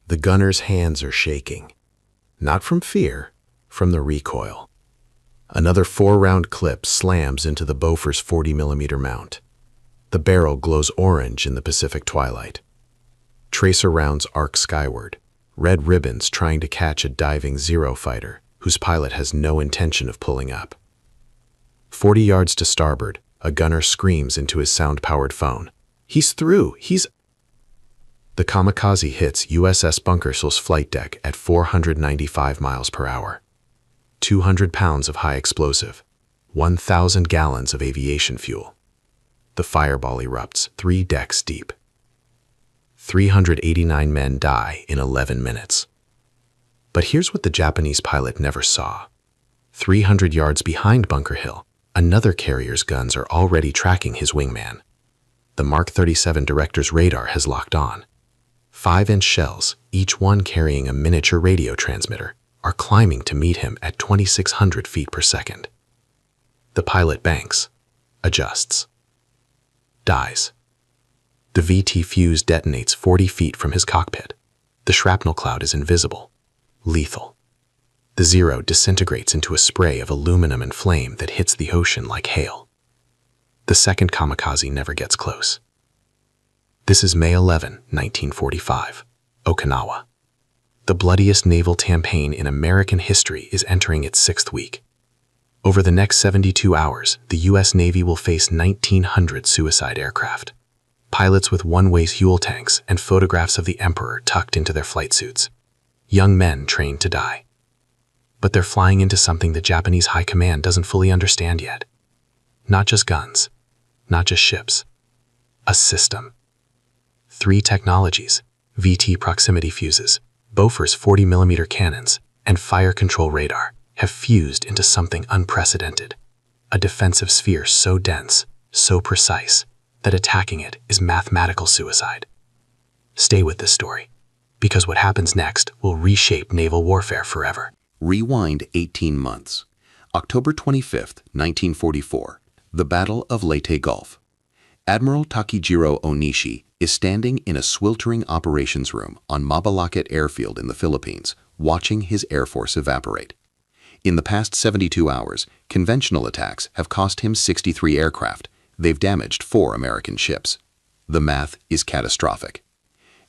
The gunner's hands are shaking. Not from fear, from the recoil. Another 4-round clip slams into the Bofors 40mm mount. The barrel glows orange in the Pacific twilight. Tracer rounds arc skyward, red ribbons trying to catch a diving Zero fighter whose pilot has no intention of pulling up. 40 yards to starboard, a gunner screams into his sound-powered phone. "He's through! He's—" The Kamikaze hits USS Bunkersill's flight deck at 495 miles per hour. 200 pounds of high explosive, 1,000 gallons of aviation fuel. The fireball erupts 3 decks deep. 389 men die in 11 minutes. But here's what the Japanese pilot never saw. 300 yards behind Bunker Hill, another carrier's guns are already tracking his wingman. The Mark 37 Director's radar has locked on. 5-inch shells, each one carrying a miniature radio transmitter, are climbing to meet him at 2,600 feet per second. The pilot banks, adjusts, dies. The VT fuse detonates 40 feet from his cockpit. The shrapnel cloud is invisible, lethal. The Zero disintegrates into a spray of aluminum and flame that hits the ocean like hail. The second kamikaze never gets close. This is May 11, 1945, Okinawa. The bloodiest naval campaign in American history is entering its 6th week. Over the next 72 hours, the U.S. Navy will face 1,900 suicide aircraft. Pilots with one-way fuel tanks and photographs of the Emperor tucked into their flight suits. Young men trained to die. But they're flying into something the Japanese high command doesn't fully understand yet. Not just guns, not just ships. A system. 3 technologies, VT proximity fuses, Bofors 40mm cannons, and fire control radar, have fused into something unprecedented. A defensive sphere so dense, so precise, that attacking it is mathematical suicide. Stay with this story, because what happens next will reshape naval warfare forever. Rewind 18 months. October 25, 1944, the Battle of Leyte Gulf. Admiral Takejiro Onishi is standing in a sweltering operations room on Mabalacat Airfield in the Philippines, watching his Air Force evaporate. In the past 72 hours, conventional attacks have cost him 63 aircraft. They've damaged 4 American ships. The math is catastrophic.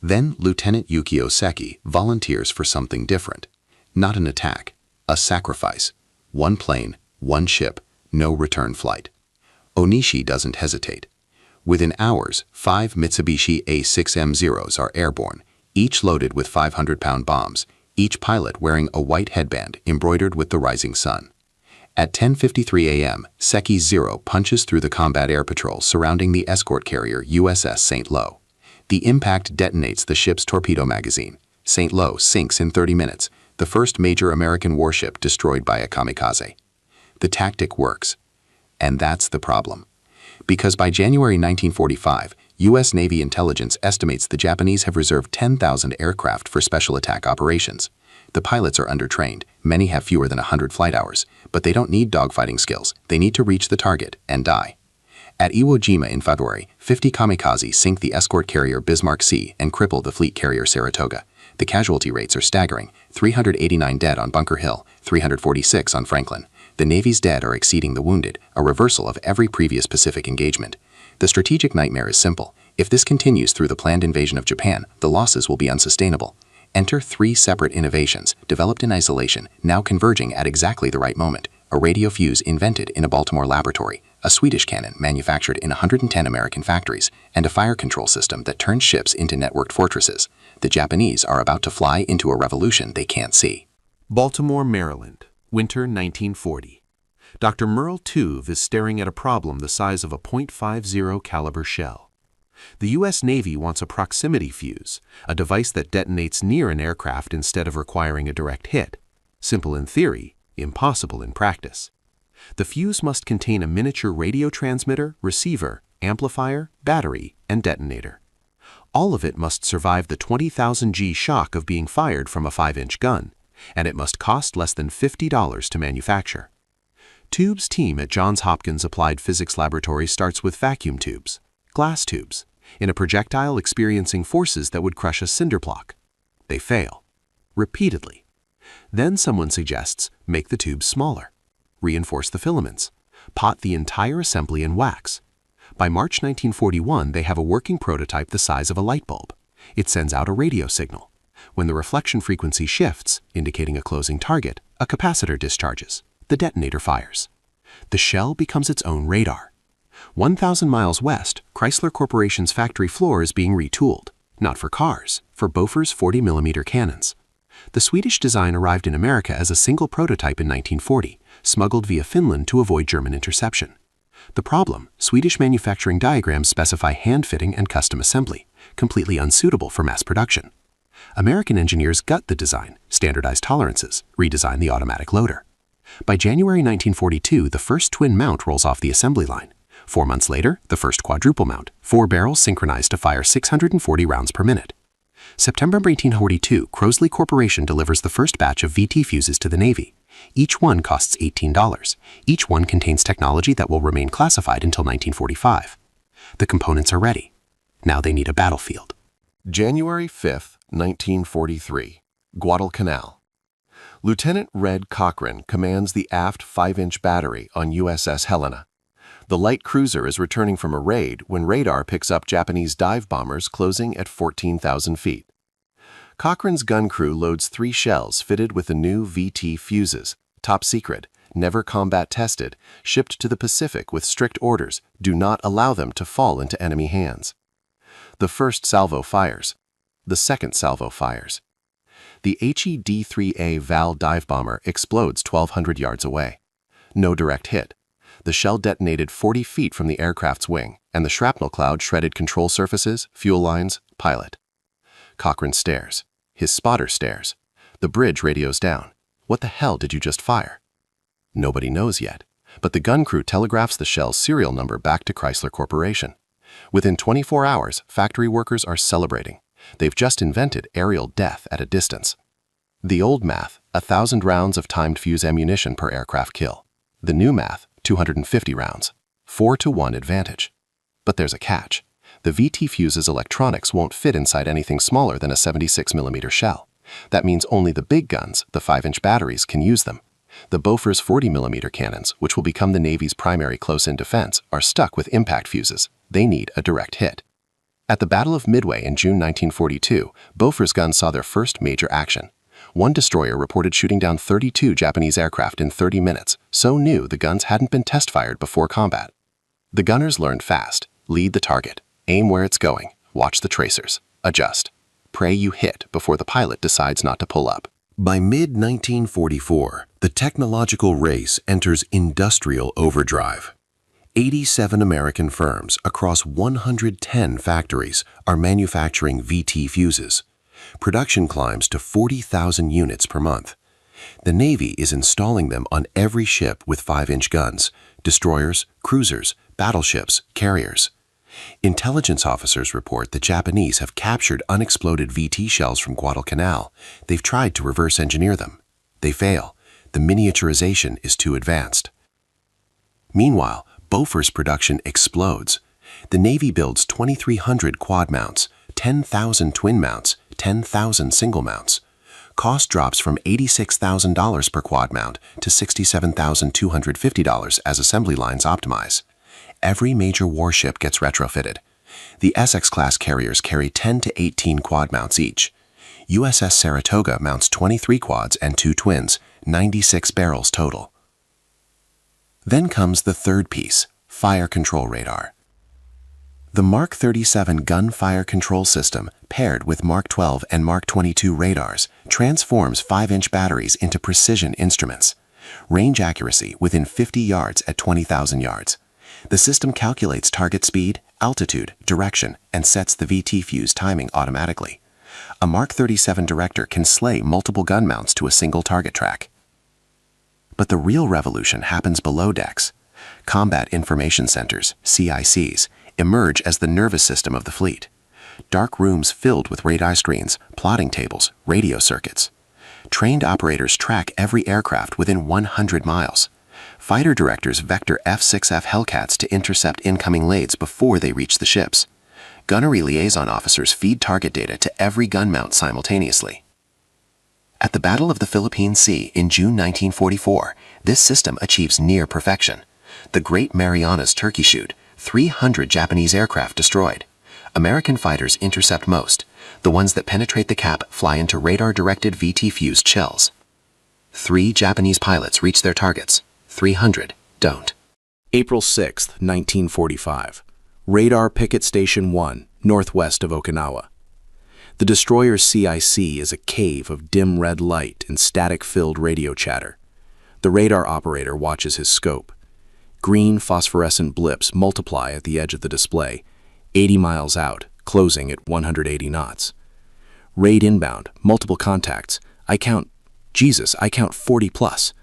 Then Lieutenant Yukio Seki volunteers for something different. Not an attack, a sacrifice. 1 plane, 1 ship, no return flight. Onishi doesn't hesitate. Within hours, 5 Mitsubishi A6M0s are airborne, each loaded with 500-pound bombs, each pilot wearing a white headband embroidered with the rising sun. At 10:53 a.m., Seki's Zero punches through the combat air patrol surrounding the escort carrier USS St. Lo. The impact detonates the ship's torpedo magazine. St. Lo sinks in 30 minutes, the first major American warship destroyed by a kamikaze. The tactic works. And that's the problem. Because by January 1945, U.S. Navy intelligence estimates the Japanese have reserved 10,000 aircraft for special attack operations. The pilots are undertrained, many have fewer than 100 flight hours, but they don't need dogfighting skills, they need to reach the target and die. At Iwo Jima in February, 50 kamikaze sink the escort carrier Bismarck C and cripple the fleet carrier Saratoga. The casualty rates are staggering, 389 dead on Bunker Hill, 346 on Franklin. The Navy's dead are exceeding the wounded, a reversal of every previous Pacific engagement. The strategic nightmare is simple. If this continues through the planned invasion of Japan, the losses will be unsustainable. Enter 3 separate innovations, developed in isolation, now converging at exactly the right moment. A radio fuse invented in a Baltimore laboratory, a Swedish cannon manufactured in 110 American factories, and a fire control system that turns ships into networked fortresses. The Japanese are about to fly into a revolution they can't see. Baltimore, Maryland, winter 1940. Dr. Merle Tuve is staring at a problem the size of a .50 caliber shell. The U.S. Navy wants a proximity fuse, a device that detonates near an aircraft instead of requiring a direct hit. Simple in theory, impossible in practice. The fuse must contain a miniature radio transmitter, receiver, amplifier, battery, and detonator. All of it must survive the 20,000 G shock of being fired from a 5-inch gun, and it must cost less than $50 to manufacture. Tube's team at Johns Hopkins Applied Physics Laboratory starts with vacuum tubes, glass tubes, in a projectile experiencing forces that would crush a cinder block. They fail. Repeatedly. Then someone suggests make the tubes smaller, reinforce the filaments, pot the entire assembly in wax. By March 1941, they have a working prototype the size of a light bulb. It sends out a radio signal. When the reflection frequency shifts, indicating a closing target, a capacitor discharges. The detonator fires. The shell becomes its own radar. 1,000 miles west, Chrysler Corporation's factory floor is being retooled, not for cars, for Bofors 40mm cannons. The Swedish design arrived in America as a single prototype in 1940, smuggled via Finland to avoid German interception. The problem: Swedish manufacturing diagrams specify hand-fitting and custom assembly, completely unsuitable for mass production. American engineers gut the design, standardize tolerances, redesign the automatic loader. By January 1942, the first twin mount rolls off the assembly line. 4 months later, the first quadruple mount, 4 barrels synchronized to fire 640 rounds per minute. September 1842, Crosley Corporation delivers the first batch of VT fuses to the Navy. Each one costs $18. Each one contains technology that will remain classified until 1945. The components are ready. Now they need a battlefield. January 5, 1943, Guadalcanal. Lieutenant Red Cochran commands the aft 5-inch battery on USS Helena. The light cruiser is returning from a raid when radar picks up Japanese dive bombers closing at 14,000 feet. Cochran's gun crew loads 3 shells fitted with the new VT fuses, top secret, never combat tested, shipped to the Pacific with strict orders: do not allow them to fall into enemy hands. The first salvo fires. The second salvo fires. The HE-D3A Val dive bomber explodes 1,200 yards away. No direct hit. The shell detonated 40 feet from the aircraft's wing, and the shrapnel cloud shredded control surfaces, fuel lines, pilot. Cochran stares. His spotter stares. The bridge radios down. What the hell did you just fire? Nobody knows yet, but the gun crew telegraphs the shell's serial number back to Chrysler Corporation. Within 24 hours, factory workers are celebrating. They've just invented aerial death at a distance. The old math: 1,000 rounds of timed fuse ammunition per aircraft kill. The new math: 250 rounds. 4-to-1 advantage. But there's a catch. The VT fuse's electronics won't fit inside anything smaller than a 76mm shell. That means only the big guns, the 5-inch batteries, can use them. The Bofors 40mm cannons, which will become the Navy's primary close-in defense, are stuck with impact fuses. They need a direct hit. At the Battle of Midway in June 1942, Bofors guns saw their first major action. One destroyer reported shooting down 32 Japanese aircraft in 30 minutes, so new the guns hadn't been test-fired before combat. The gunners learned fast: lead the target, aim where it's going, watch the tracers, adjust. Pray you hit before the pilot decides not to pull up. By mid-1944, the technological race enters industrial overdrive. 87 American firms across 110 factories are manufacturing VT fuses. Production climbs to 40,000 units per month. The Navy is installing them on every ship with 5-inch guns: destroyers, cruisers, battleships, carriers. Intelligence officers report the Japanese have captured unexploded VT shells from Guadalcanal. They've tried to reverse engineer them. They fail. The miniaturization is too advanced. Meanwhile, Bofors production explodes. The Navy builds 2,300 quad mounts, 10,000 twin mounts, 10,000 single mounts. Cost drops from $86,000 per quad mount to $67,250 as assembly lines optimize. Every major warship gets retrofitted. The Essex-class carriers carry 10 to 18 quad mounts each. USS Saratoga mounts 23 quads and 2 twins, 96 barrels total. Then comes the third piece: fire control radar. The Mark 37 gun fire control system, paired with Mark 12 and Mark 22 radars, transforms 5-inch batteries into precision instruments. Range accuracy within 50 yards at 20,000 yards. The system calculates target speed, altitude, direction, and sets the VT fuse timing automatically. A Mark 37 director can slay multiple gun mounts to a single target track. But the real revolution happens below decks. Combat Information Centers, CICs, emerge as the nervous system of the fleet. Dark rooms filled with radar screens, plotting tables, radio circuits. Trained operators track every aircraft within 100 miles. Fighter directors vector F-6F Hellcats to intercept incoming lades before they reach the ships. gunnery liaison officers feed target data to every gun mount simultaneously. At the Battle of the Philippine Sea in June 1944, this system achieves near perfection. The Great Marianas Turkey Shoot, 300 Japanese aircraft destroyed. American fighters intercept most. The ones that penetrate the cap fly into radar-directed VT-fused shells. 3 Japanese pilots reach their targets. 300 don't. April 6, 1945. Radar Picket Station 1, northwest of Okinawa. The destroyer's CIC is a cave of dim red light and static-filled radio chatter. The radar operator watches his scope. Green phosphorescent blips multiply at the edge of the display, 80 miles out, closing at 180 knots. Raid inbound, multiple contacts. I count 40 plus.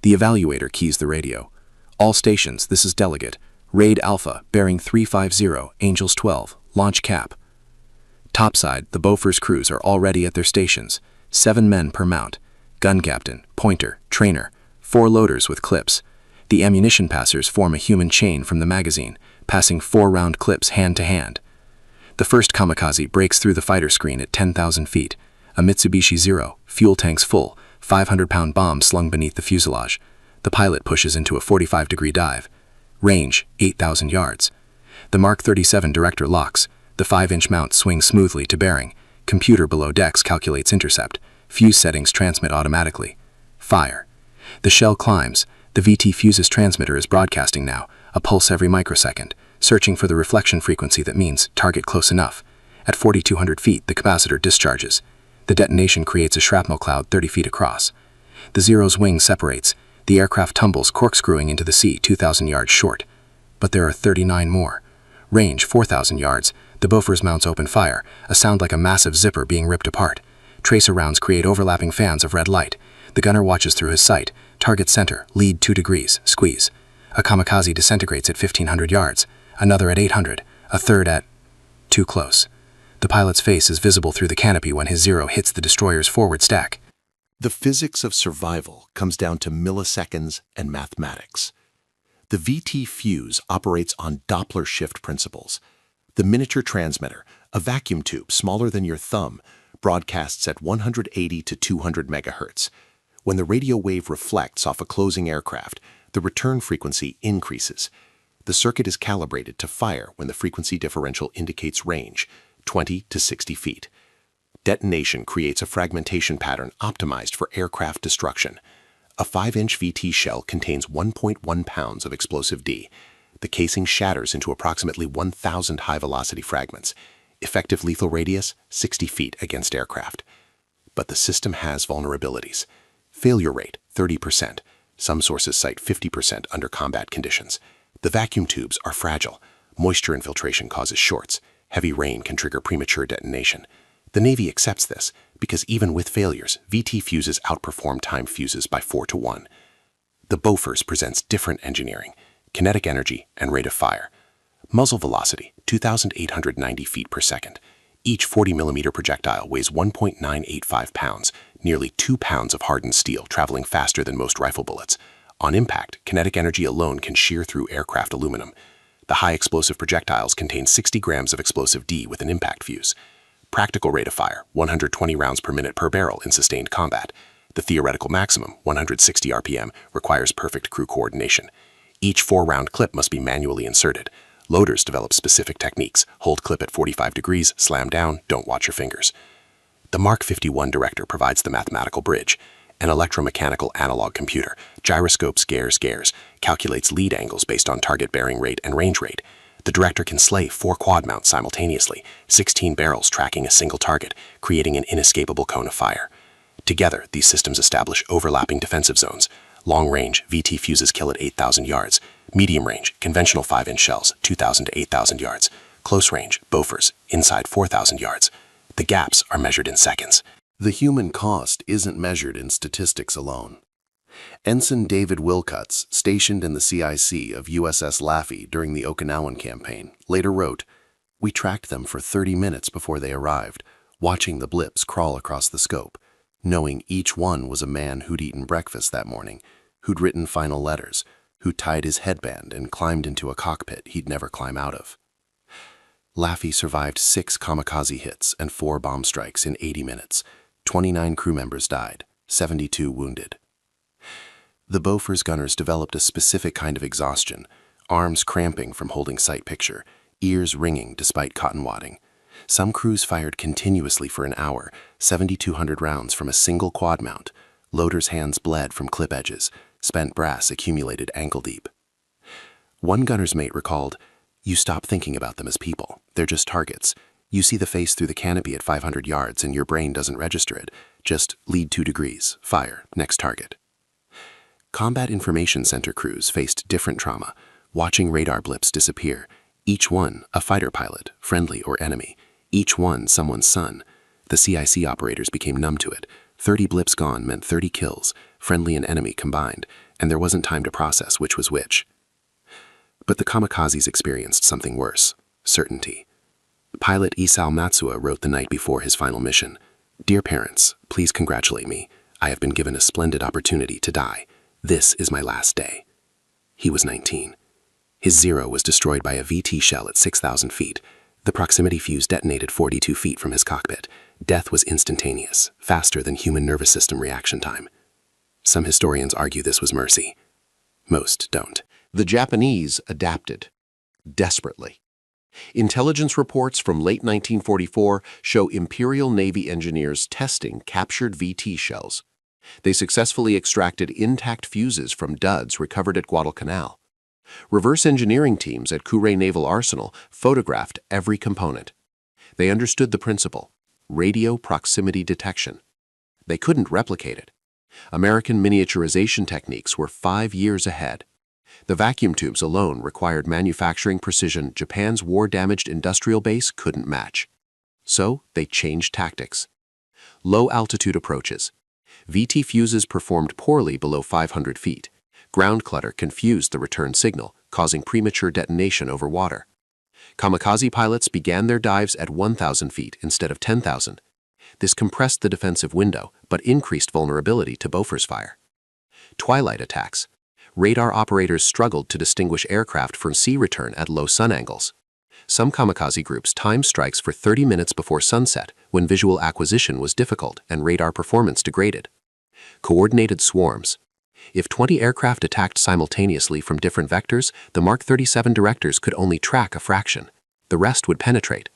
The evaluator keys the radio. All stations, this is Delegate. Raid Alpha, bearing 350, Angels 12, launch cap. Topside, the Bofors crews are already at their stations. 7 men per mount. Gun captain, pointer, trainer, 4 loaders with clips. The ammunition passers form a human chain from the magazine, passing 4 round clips hand to hand. The first kamikaze breaks through the fighter screen at 10,000 feet. A Mitsubishi Zero, fuel tanks full, 500-pound bomb slung beneath the fuselage. The pilot pushes into a 45-degree dive. Range, 8,000 yards. The Mark 37 director locks. The 5-inch mount swings smoothly to bearing. Computer below decks calculates intercept. Fuse settings transmit automatically. Fire. The shell climbs. The VT fuse's transmitter is broadcasting now, a pulse every microsecond, searching for the reflection frequency that means target close enough. At 4,200 feet, the capacitor discharges. The detonation creates a shrapnel cloud 30 feet across. The Zero's wing separates. The aircraft tumbles, corkscrewing into the sea 2,000 yards short. But there are 39 more. Range, 4,000 yards. The Bofors mounts open fire, a sound like a massive zipper being ripped apart. Tracer rounds create overlapping fans of red light. The gunner watches through his sight. Target center, lead 2 degrees, squeeze. A kamikaze disintegrates at 1,500 yards, another at 800, a third at... too close. The pilot's face is visible through the canopy when his Zero hits the destroyer's forward stack. The physics of survival comes down to milliseconds and mathematics. The VT fuse operates on Doppler shift principles. The miniature transmitter, a vacuum tube smaller than your thumb, broadcasts at 180 to 200 megahertz. When the radio wave reflects off a closing aircraft, the return frequency increases. The circuit is calibrated to fire when the frequency differential indicates range, 20 to 60 feet. Detonation creates a fragmentation pattern optimized for aircraft destruction. A 5-inch VT shell contains 1.1 pounds of explosive D. The casing shatters into approximately 1,000 high-velocity fragments. Effective lethal radius, 60 feet against aircraft. But the system has vulnerabilities. Failure rate, 30%. Some sources cite 50% under combat conditions. The vacuum tubes are fragile. Moisture infiltration causes shorts. Heavy rain can trigger premature detonation. The Navy accepts this because even with failures, VT fuses outperform time fuses by 4 to 1. The Bofors presents different engineering, kinetic energy, and rate of fire. Muzzle velocity, 2,890 feet per second. Each 40mm projectile weighs 1.985 pounds, nearly 2 pounds of hardened steel traveling faster than most rifle bullets. On impact, kinetic energy alone can shear through aircraft aluminum. The high explosive projectiles contain 60 grams of explosive D with an impact fuse. Practical rate of fire, 120 rounds per minute per barrel in sustained combat. The theoretical maximum, 160 RPM, requires perfect crew coordination. Each 4-round clip must be manually inserted. Loaders develop specific techniques. Hold clip at 45 degrees, slam down, don't watch your fingers. The Mark 51 director provides the mathematical bridge. An electromechanical analog computer, gyroscopes, gears, calculates lead angles based on target bearing rate and range rate. The director can slay 4 quad mounts simultaneously, 16 barrels tracking a single target, creating an inescapable cone of fire. Together, these systems establish overlapping defensive zones. Long-range, VT fuses kill at 8,000 yards. Medium-range, conventional 5-inch shells, 2,000 to 8,000 yards. Close-range, Bofors, inside 4,000 yards. The gaps are measured in seconds. The human cost isn't measured in statistics alone. Ensign David Wilcuts, stationed in the CIC of USS Laffey during the Okinawan campaign, later wrote, "We tracked them for 30 minutes before they arrived, watching the blips crawl across the scope, knowing each one was a man who'd eaten breakfast that morning, who'd written final letters, who tied his headband and climbed into a cockpit he'd never climb out of." Laffey survived 6 kamikaze hits and 4 bomb strikes in 80 minutes. 29 crew members died, 72 wounded. The Bofors gunners developed a specific kind of exhaustion, arms cramping from holding sight picture, ears ringing despite cotton wadding. Some crews fired continuously for an hour, 7,200 rounds from a single quad mount. Loaders' hands bled from clip edges, spent brass accumulated ankle deep. One gunner's mate recalled, "You stop thinking about them as people. They're just targets. You see the face through the canopy at 500 yards and your brain doesn't register it. Just lead 2 degrees, fire, next target." Combat Information Center crews faced different trauma, watching radar blips disappear, each one a fighter pilot, friendly or enemy, each one someone's son. The CIC operators became numb to it. 30 blips gone meant 30 kills, friendly and enemy combined, and there wasn't time to process which was which. But the kamikazes experienced something worse, certainty. Pilot Isao Matsuo wrote the night before his final mission, "Dear parents, please congratulate me. I have been given a splendid opportunity to die. This is my last day." He was 19. His Zero was destroyed by a VT shell at 6,000 feet. The proximity fuse detonated 42 feet from his cockpit. Death was instantaneous, faster than human nervous system reaction time. Some historians argue this was mercy. Most don't. The Japanese adapted, desperately. Intelligence reports from late 1944 show Imperial Navy engineers testing captured VT shells. They successfully extracted intact fuses from duds recovered at Guadalcanal. Reverse engineering teams at Kure Naval Arsenal photographed every component. They understood the principle: radio proximity detection. They couldn't replicate it. American miniaturization techniques were 5 years ahead. The vacuum tubes alone required manufacturing precision Japan's war-damaged industrial base couldn't match. So they changed tactics. Low-altitude approaches. VT fuses performed poorly below 500 feet. Ground clutter confused the return signal, causing premature detonation over water. Kamikaze pilots began their dives at 1,000 feet instead of 10,000. This compressed the defensive window, but increased vulnerability to Bofors fire. Twilight attacks. Radar operators struggled to distinguish aircraft from sea return at low sun angles. Some kamikaze groups timed strikes for 30 minutes before sunset, when visual acquisition was difficult and radar performance degraded. Coordinated swarms. If 20 aircraft attacked simultaneously from different vectors, the Mark 37 directors could only track a fraction. The rest would penetrate.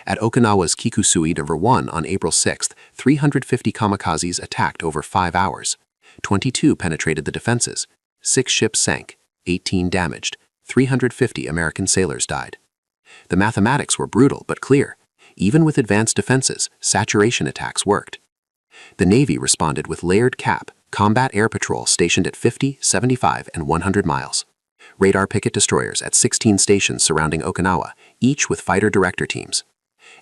At Okinawa's Kikusui No. 1 on April 6, 350 kamikazes attacked over 5 hours. 22 penetrated the defenses. 6 ships sank, 18 damaged, 350 American sailors died. The mathematics were brutal but clear. Even with advanced defenses, saturation attacks worked. The Navy responded with layered CAP, combat air patrol stationed at 50, 75, and 100 miles. Radar picket destroyers at 16 stations surrounding Okinawa, each with fighter director teams.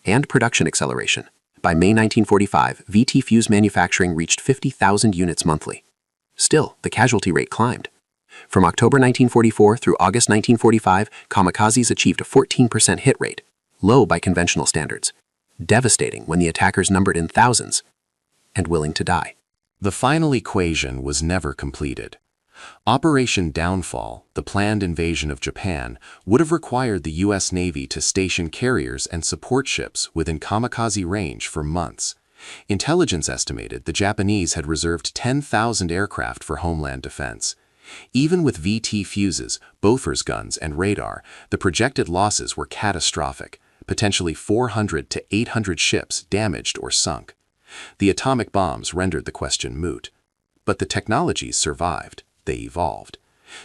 And production acceleration. By May 1945, VT fuse manufacturing reached 50,000 units monthly. Still, the casualty rate climbed. From October 1944 through August 1945, kamikazes achieved a 14% hit rate, low by conventional standards, devastating when the attackers numbered in thousands, and willing to die. The final equation was never completed. Operation Downfall, the planned invasion of Japan, would have required the U.S. Navy to station carriers and support ships within kamikaze range for months. Intelligence estimated the Japanese had reserved 10,000 aircraft for homeland defense. Even with VT fuses, Bofors guns, and radar, the projected losses were catastrophic, potentially 400 to 800 ships damaged or sunk. The atomic bombs rendered the question moot. But the technologies survived. They evolved.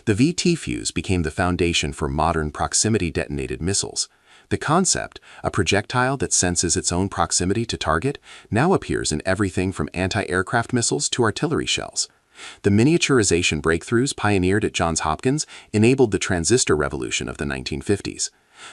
The VT fuse became the foundation for modern proximity-detonated missiles. The concept, a projectile that senses its own proximity to target, now appears in everything from anti-aircraft missiles to artillery shells. The miniaturization breakthroughs pioneered at Johns Hopkins enabled the transistor revolution of the 1950s.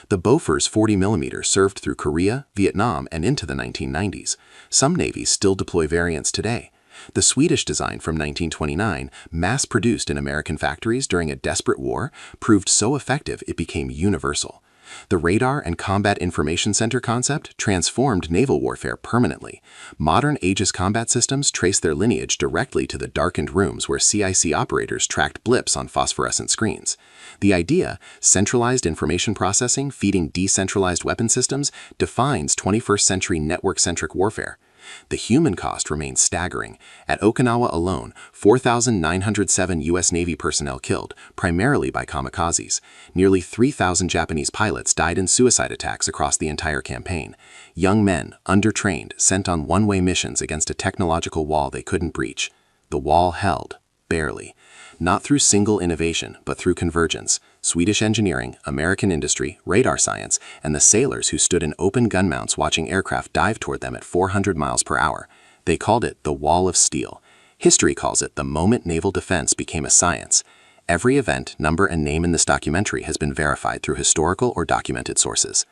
The Bofors 40mm served through Korea, Vietnam, and into the 1990s. Some navies still deploy variants today. The Swedish design from 1929, mass-produced in American factories during a desperate war, proved so effective it became universal. The Radar and Combat Information Center concept transformed naval warfare permanently. Modern Aegis combat systems trace their lineage directly to the darkened rooms where CIC operators tracked blips on phosphorescent screens. The idea, centralized information processing feeding decentralized weapon systems, defines 21st century network-centric warfare. The human cost remains staggering. At Okinawa alone, 4,907 U.S. Navy personnel killed, primarily by kamikazes. Nearly 3,000 Japanese pilots died in suicide attacks across the entire campaign. Young men, undertrained, sent on one-way missions against a technological wall they couldn't breach. The wall held, barely. Not through single innovation, but through convergence. Swedish engineering, American industry, radar science, and the sailors who stood in open gun mounts watching aircraft dive toward them at 400 miles per hour. They called it the Wall of Steel. History calls it the moment naval defense became a science. Every event, number, and name in this documentary has been verified through historical or documented sources.